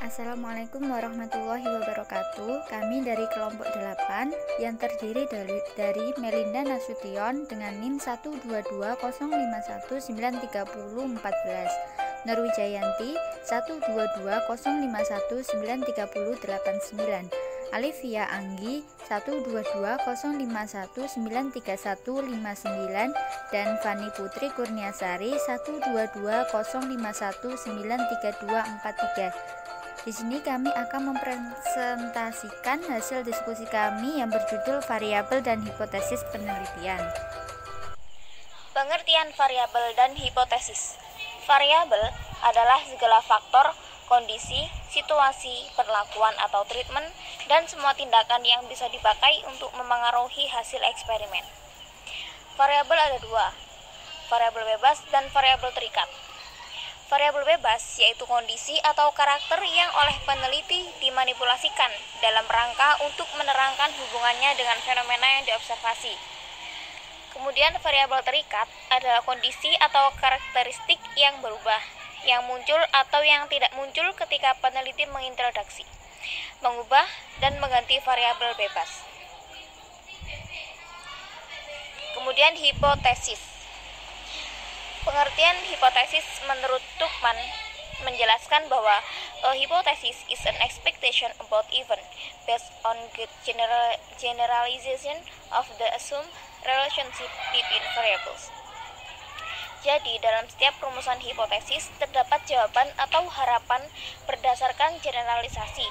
Assalamualaikum warahmatullahi wabarakatuh. Kami dari kelompok 8 yang terdiri dari Melinda Nasution dengan NIM 12205193014, Norwijayanti 12205193089, Alivia Anggi 12205193159, dan Fani Putri Kurniasari 12205193243. Di sini kami akan mempresentasikan hasil diskusi kami yang berjudul variabel dan hipotesis penelitian. Pengertian variabel dan hipotesis. Variabel adalah segala faktor, kondisi, situasi, perlakuan atau treatment, dan semua tindakan yang bisa dipakai untuk memengaruhi hasil eksperimen. Variabel ada dua, variabel bebas dan variabel terikat. Variabel bebas yaitu kondisi atau karakter yang oleh peneliti dimanipulasikan dalam rangka untuk menerangkan hubungannya dengan fenomena yang diobservasi. Kemudian variabel terikat adalah kondisi atau karakteristik yang berubah, yang muncul atau yang tidak muncul ketika peneliti mengintroduksi, mengubah, dan mengganti variabel bebas. Kemudian hipotesis. Pengertian hipotesis menurut Tuchman menjelaskan bahwa a hypothesis is an expectation about event based on good generalization of the assumed relationship between variables. Jadi, dalam setiap rumusan hipotesis terdapat jawaban atau harapan berdasarkan generalisasi.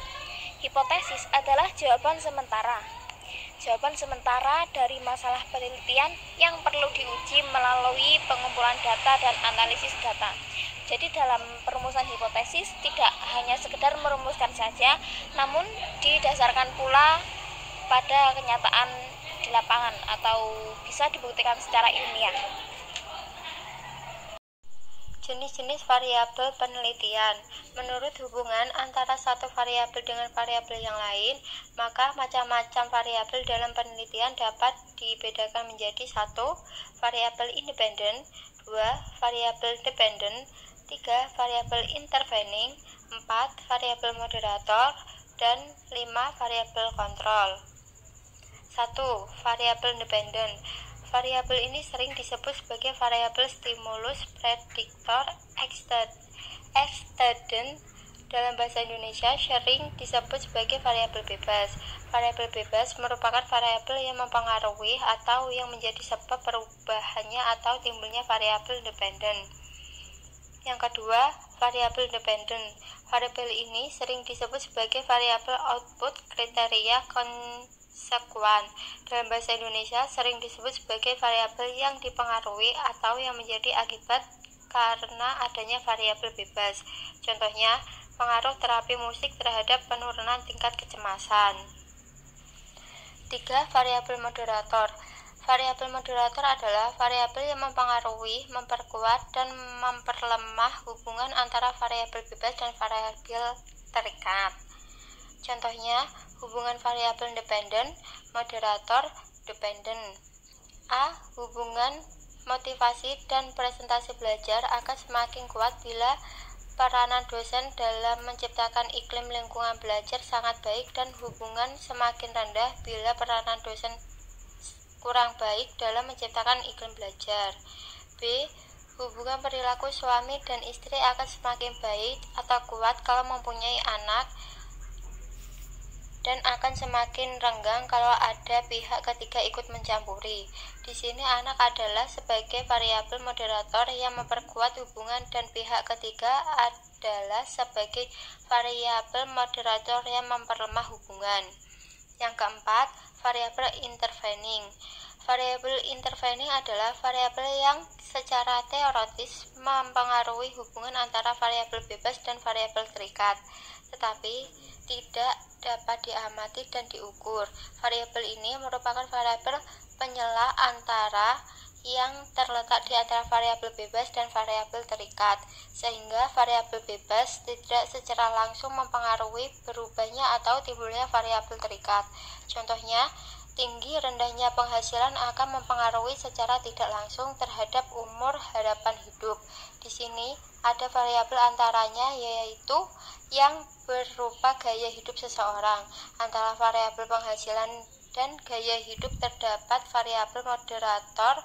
Hipotesis adalah jawaban sementara dari masalah penelitian yang perlu diuji melalui pengumpulan data dan analisis data. Jadi dalam perumusan hipotesis tidak hanya sekedar merumuskan saja, namun didasarkan pula pada kenyataan di lapangan atau bisa dibuktikan secara ilmiah. Jenis-jenis variabel penelitian. Menurut hubungan antara satu variabel dengan variabel yang lain, maka macam-macam variabel dalam penelitian dapat dibedakan menjadi 1. Variabel independen, 2. Variabel dependent, 3. Variabel intervening, 4. Variabel moderator, dan 5. Variabel kontrol. 1. Variabel independen. Variabel ini sering disebut sebagai variabel stimulus prediktor extended. Dalam bahasa Indonesia sering disebut sebagai variabel bebas. Variabel bebas merupakan variabel yang mempengaruhi atau yang menjadi sebab perubahannya atau timbulnya variabel independen. Yang kedua, variabel dependent. Variabel ini sering disebut sebagai variabel output kriteria konsekuen. Dalam bahasa Indonesia sering disebut sebagai variabel yang dipengaruhi atau yang menjadi akibat karena adanya variabel bebas. Contohnya, pengaruh terapi musik terhadap penurunan tingkat kecemasan. 3. Variabel moderator. Variabel moderator adalah variabel yang mempengaruhi, memperkuat, dan memperlemah hubungan antara variabel bebas dan variabel terikat. Contohnya, hubungan variabel independen, moderator, dependent. A. Hubungan motivasi dan presentasi belajar akan semakin kuat bila peranan dosen dalam menciptakan iklim lingkungan belajar sangat baik dan hubungan semakin rendah bila peranan dosen kurang baik dalam menciptakan iklim belajar. B. Hubungan perilaku suami dan istri akan semakin baik atau kuat kalau mempunyai anak dan akan semakin renggang kalau ada pihak ketiga ikut mencampuri. Di sini anak adalah sebagai variabel moderator yang memperkuat hubungan dan pihak ketiga adalah sebagai variabel moderator yang memperlemah hubungan. Yang keempat, variabel intervening. Variabel intervening adalah variabel yang secara teoritis mempengaruhi hubungan antara variabel bebas dan variabel terikat, tetapi tidak dapat diamati dan diukur. Variabel ini merupakan variabel penyela antara yang terletak di antara variabel bebas dan variabel terikat, sehingga variabel bebas tidak secara langsung mempengaruhi berubahnya atau timbulnya variabel terikat. Contohnya, tinggi rendahnya penghasilan akan mempengaruhi secara tidak langsung terhadap umur harapan hidup. Di sini, Ada variabel antaranya yaitu yang berupa gaya hidup seseorang. Antara variabel penghasilan dan gaya hidup terdapat variabel moderator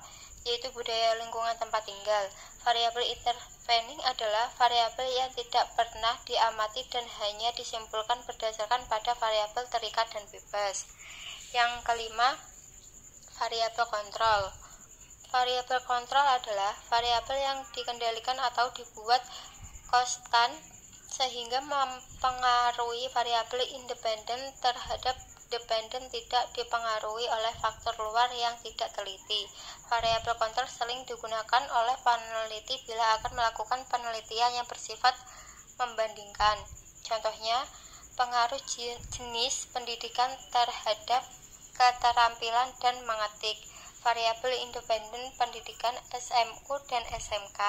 yaitu budaya lingkungan tempat tinggal. Variabel intervening adalah variabel yang tidak pernah diamati dan hanya disimpulkan berdasarkan pada variabel terikat dan bebas. Yang kelima, variabel kontrol. Variabel kontrol adalah variabel yang dikendalikan atau dibuat konstan sehingga mempengaruhi variabel independen terhadap dependen, tidak dipengaruhi oleh faktor luar yang tidak teliti. Variabel kontrol sering digunakan oleh peneliti bila akan melakukan penelitian yang bersifat membandingkan. Contohnya, pengaruh jenis pendidikan terhadap keterampilan dan mengetik. Variabel independen pendidikan SMU dan SMK.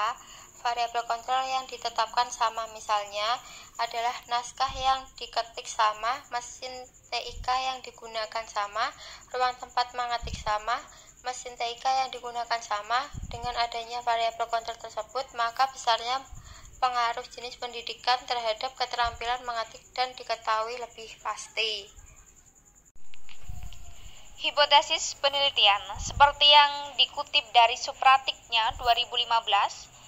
Variabel kontrol yang ditetapkan sama misalnya adalah naskah yang diketik sama, mesin TIK yang digunakan sama, ruang tempat mengetik sama, mesin TIK yang digunakan sama. Dengan adanya variabel kontrol tersebut, maka besarnya pengaruh jenis pendidikan terhadap keterampilan mengetik dan diketahui lebih pasti. Hipotesis penelitian seperti yang dikutip dari Supratiknya 2015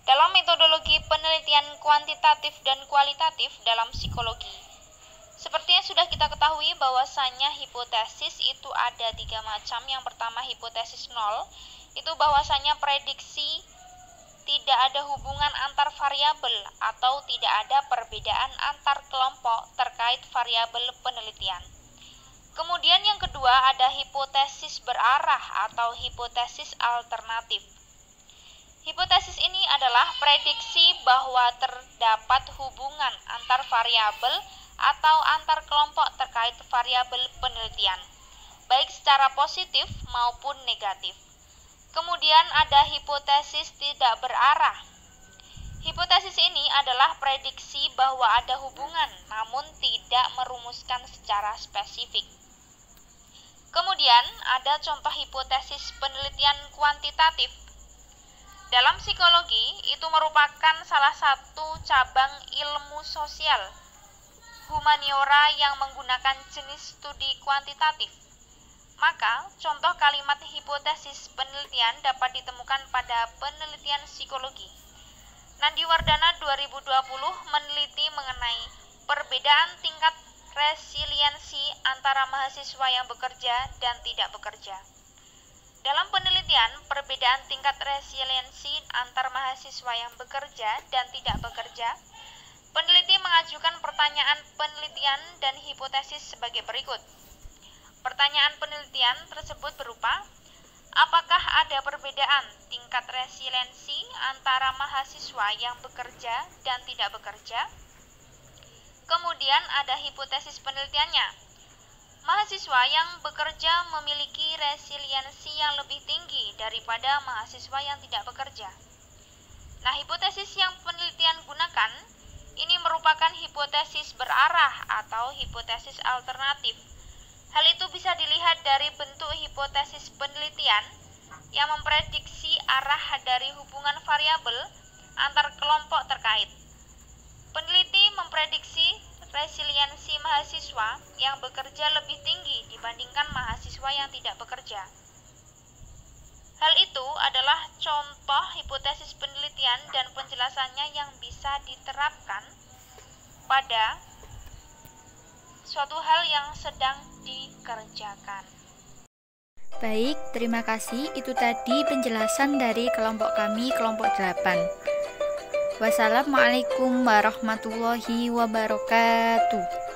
dalam metodologi penelitian kuantitatif dan kualitatif dalam psikologi. Seperti yang sudah kita ketahui bahwasanya hipotesis itu ada 3 macam. Yang pertama hipotesis nol, itu bahwasanya prediksi tidak ada hubungan antar variabel atau tidak ada perbedaan antar kelompok terkait variabel penelitian. Kemudian yang kedua ada hipotesis berarah atau hipotesis alternatif. Hipotesis ini adalah prediksi bahwa terdapat hubungan antar variabel atau antar kelompok terkait variabel penelitian, baik secara positif maupun negatif. Kemudian ada hipotesis tidak berarah. Hipotesis ini adalah prediksi bahwa ada hubungan namun tidak merumuskan secara spesifik. Kemudian ada contoh hipotesis penelitian kuantitatif. Dalam psikologi, itu merupakan salah satu cabang ilmu sosial, humaniora yang menggunakan jenis studi kuantitatif. Maka, contoh kalimat hipotesis penelitian dapat ditemukan pada penelitian psikologi. Nandi Wardana 2020 meneliti mengenai perbedaan tingkat resiliensi antara mahasiswa yang bekerja dan tidak bekerja. Dalam penelitian, perbedaan tingkat resiliensi antar mahasiswa yang bekerja dan tidak bekerja, peneliti mengajukan pertanyaan penelitian dan hipotesis sebagai berikut. Pertanyaan penelitian tersebut berupa, apakah ada perbedaan tingkat resiliensi antara mahasiswa yang bekerja dan tidak bekerja? Kemudian ada hipotesis penelitiannya. Mahasiswa yang bekerja memiliki resiliensi yang lebih tinggi daripada mahasiswa yang tidak bekerja. Nah, hipotesis yang penelitian gunakan ini merupakan hipotesis berarah atau hipotesis alternatif. Hal itu bisa dilihat dari bentuk hipotesis penelitian yang memprediksi arah dari hubungan variabel antar kelompok terkait. Peneliti memprediksi resiliensi mahasiswa yang bekerja lebih tinggi dibandingkan mahasiswa yang tidak bekerja. Hal itu adalah contoh hipotesis penelitian dan penjelasannya yang bisa diterapkan pada suatu hal yang sedang dikerjakan. Baik, terima kasih. Itu tadi penjelasan dari kelompok kami, kelompok 8. Wassalamualaikum warahmatullahi wabarakatuh.